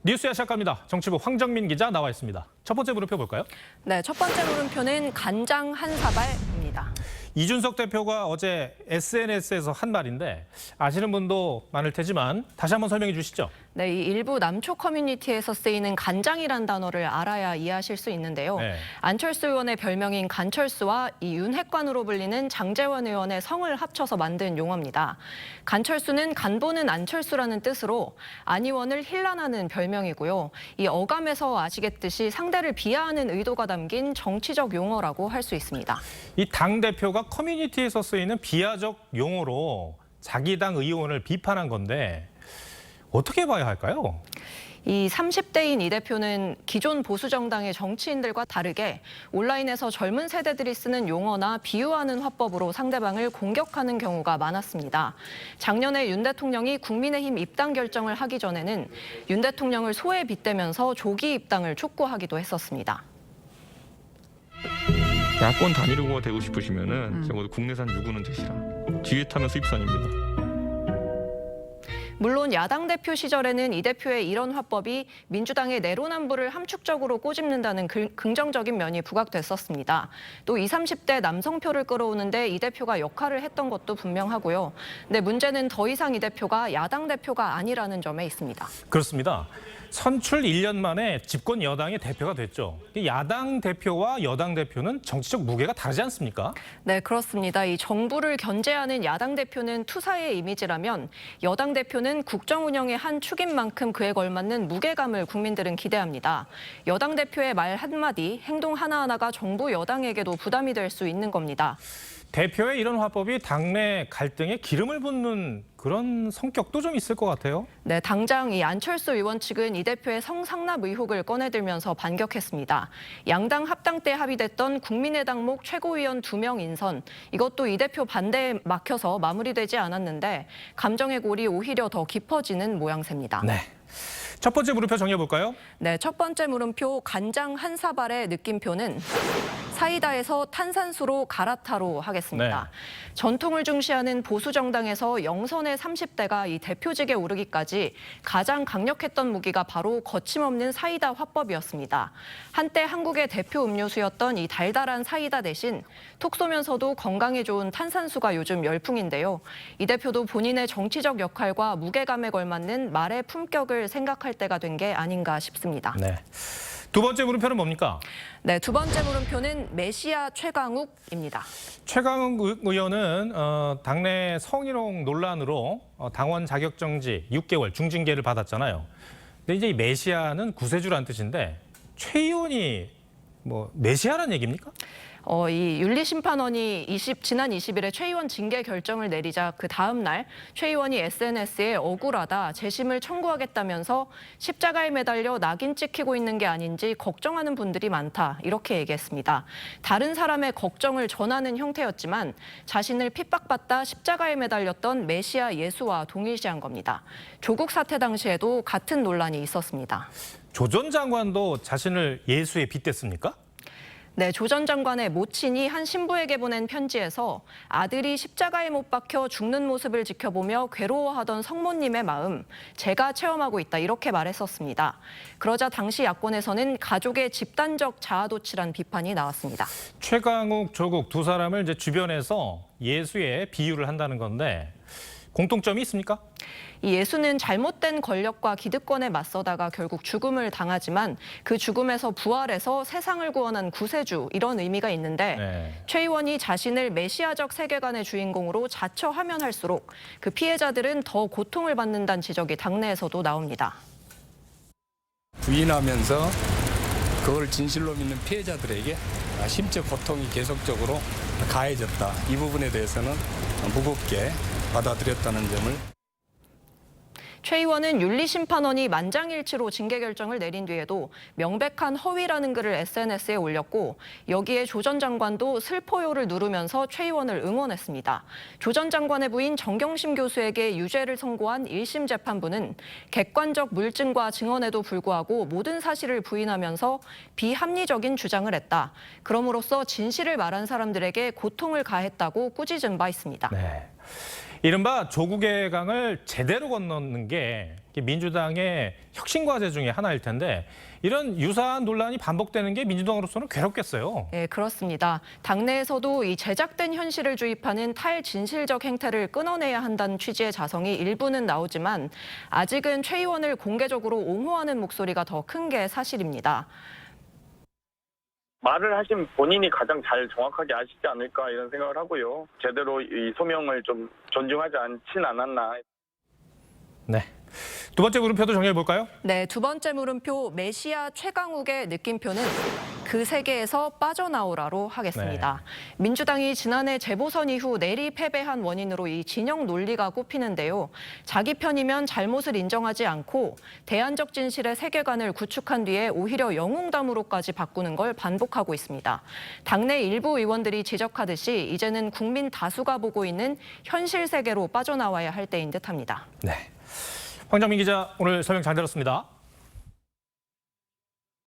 뉴스야 시작합니다. 정치부 황정민 기자 나와 있습니다. 첫 번째 물음표 볼까요? 네, 첫 번째 물음표는 간장 한 사발입니다. 이준석 대표가 어제 SNS에서 한 말인데 아시는 분도 많을 테지만 다시 한번 설명해 주시죠. 네, 이 일부 남초 커뮤니티에서 쓰이는 간장이란 단어를 알아야 이해하실 수 있는데요. 네. 안철수 의원의 별명인 간철수와 이 윤핵관으로 불리는 장제원 의원의 성을 합쳐서 만든 용어입니다. 간철수는 간보는 안철수라는 뜻으로 안 의원을 힐난하는 별명이고요. 이 어감에서 아시겠듯이 상대를 비하하는 의도가 담긴 정치적 용어라고 할 수 있습니다. 이 당대표가 커뮤니티에서 쓰이는 비하적 용어로 자기 당 의원을 비판한 건데 어떻게 봐야 할까요? 이 30대인 이 대표는 기존 보수정당의 정치인들과 다르게 온라인에서 젊은 세대들이 쓰는 용어나 비유하는 화법으로 상대방을 공격하는 경우가 많았습니다. 작년에 윤 대통령이 국민의힘 입당 결정을 하기 전에는 윤 대통령을 소에 빗대면서 조기 입당을 촉구하기도 했었습니다. 야권 단일 후보가 되고 싶으시면은 적어도 국내산 유구는 되시라. 뒤에 타면 수입산입니다. 물론 야당 대표 시절에는 이 대표의 이런 화법이 민주당의 내로남불을 함축적으로 꼬집는다는 긍정적인 면이 부각됐었습니다. 또 20, 30대 남성표를 끌어오는데 이 대표가 역할을 했던 것도 분명하고요. 근데 문제는 더 이상 이 대표가 야당 대표가 아니라는 점에 있습니다. 그렇습니다. 선출 1년 만에 집권 여당의 대표가 됐죠. 야당 대표와 여당 대표는 정치적 무게가 다르지 않습니까? 네, 그렇습니다. 이 정부를 견제하는 야당 대표는 투사의 이미지라면 여당 대표는 국정 운영의 한 축인 만큼 그에 걸맞는 무게감을 국민들은 기대합니다. 여당 대표의 말 한마디, 행동 하나하나가 정부 여당에게도 부담이 될 수 있는 겁니다. 대표의 이런 화법이 당내 갈등에 기름을 붓는 그런 성격도 좀 있을 것 같아요. 네, 당장 이 안철수 의원 측은 이 대표의 성상납 의혹을 꺼내들면서 반격했습니다. 양당 합당 때 합의됐던 국민의당목 최고위원 2명 인선, 이것도 이 대표 반대에 막혀서 마무리되지 않았는데 감정의 골이 오히려 더 깊어지는 모양새입니다. 네. 첫 번째 물음표 정해볼까요? 네, 첫 번째 물음표 간장 한 사발의 느낌표는 사이다에서 탄산수로 갈아타로 하겠습니다. 네. 전통을 중시하는 보수 정당에서 영선의 30대가 이 대표직에 오르기까지 가장 강력했던 무기가 바로 거침없는 사이다 화법이었습니다. 한때 한국의 대표 음료수였던 이 달달한 사이다 대신 톡 쏘면서도 건강에 좋은 탄산수가 요즘 열풍인데요. 이 대표도 본인의 정치적 역할과 무게감에 걸맞는 말의 품격을 생각할 때가 된 게 아닌가 싶습니다. 네. 두 번째 물음표는 뭡니까? 네, 두 번째 물음표는 메시아 최강욱입니다. 최강욱 의원은 당내 성희롱 논란으로 당원 자격정지 6개월 중징계를 받았잖아요. 근데 이제 이 메시아는 구세주란 뜻인데 최 의원이 뭐 메시아란 얘기입니까? 이 윤리심판원이 지난 20일에 최 의원 징계 결정을 내리자 그 다음 날 최 의원이 SNS에 억울하다, 재심을 청구하겠다면서 십자가에 매달려 낙인 찍히고 있는 게 아닌지 걱정하는 분들이 많다, 이렇게 얘기했습니다. 다른 사람의 걱정을 전하는 형태였지만 자신을 핍박받다 십자가에 매달렸던 메시아 예수와 동일시한 겁니다. 조국 사태 당시에도 같은 논란이 있었습니다. 조 전 장관도 자신을 예수에 빗댔습니까? 네, 조 전 장관의 모친이 한 신부에게 보낸 편지에서 아들이 십자가에 못 박혀 죽는 모습을 지켜보며 괴로워하던 성모님의 마음, 제가 체험하고 있다, 이렇게 말했었습니다. 그러자 당시 야권에서는 가족의 집단적 자아도취란 비판이 나왔습니다. 최강욱, 조국 두 사람을 이제 주변에서 예수에 비유를 한다는 건데 공통점이 있습니까? 이 예수는 잘못된 권력과 기득권에 맞서다가 결국 죽음을 당하지만 그 죽음에서 부활해서 세상을 구원한 구세주, 이런 의미가 있는데 네. 최 의원이 자신을 메시아적 세계관의 주인공으로 자처하면 할수록 그 피해자들은 더 고통을 받는다는 지적이 당내에서도 나옵니다. 부인하면서 그걸 진실로 믿는 피해자들에게 심적 고통이 계속적으로 가해졌다. 이 부분에 대해서는 무겁게 받아들였다는 점을. 최 의원은 윤리심판원이 만장일치로 징계 결정을 내린 뒤에도 명백한 허위라는 글을 SNS에 올렸고 여기에 조 전 장관도 슬퍼요를 누르면서 최 의원을 응원했습니다. 조 전 장관의 부인 정경심 교수에게 유죄를 선고한 1심 재판부는 객관적 물증과 증언에도 불구하고 모든 사실을 부인하면서 비합리적인 주장을 했다. 그럼으로써 진실을 말한 사람들에게 고통을 가했다고 꾸짖은 바 있습니다. 네. 이른바 조국의 강을 제대로 건너는 게 민주당의 혁신 과제 중에 하나일 텐데 이런 유사한 논란이 반복되는 게 민주당으로서는 괴롭겠어요. 네, 그렇습니다. 당내에서도 이 제작된 현실을 주입하는 탈진실적 행태를 끊어내야 한다는 취지의 자성이 일부는 나오지만 아직은 최 의원을 공개적으로 옹호하는 목소리가 더 큰 게 사실입니다. 말을 하신 본인이 가장 잘 정확하게 아시지 않을까 이런 생각을 하고요. 제대로 이 소명을 좀 존중하지 않진 않았나. 네. 두 번째 물음표도 정리해 볼까요? 네, 두 번째 물음표 메시아 최강욱의 느낌표는 그 세계에서 빠져나오라로 하겠습니다. 민주당이 지난해 재보선 이후 내리 패배한 원인으로 이 진영 논리가 꼽히는데요. 자기 편이면 잘못을 인정하지 않고 대안적 진실의 세계관을 구축한 뒤에 오히려 영웅담으로까지 바꾸는 걸 반복하고 있습니다. 당내 일부 의원들이 지적하듯이 이제는 국민 다수가 보고 있는 현실 세계로 빠져나와야 할 때인 듯합니다. 네. 황정민 기자 오늘 설명 잘 들었습니다.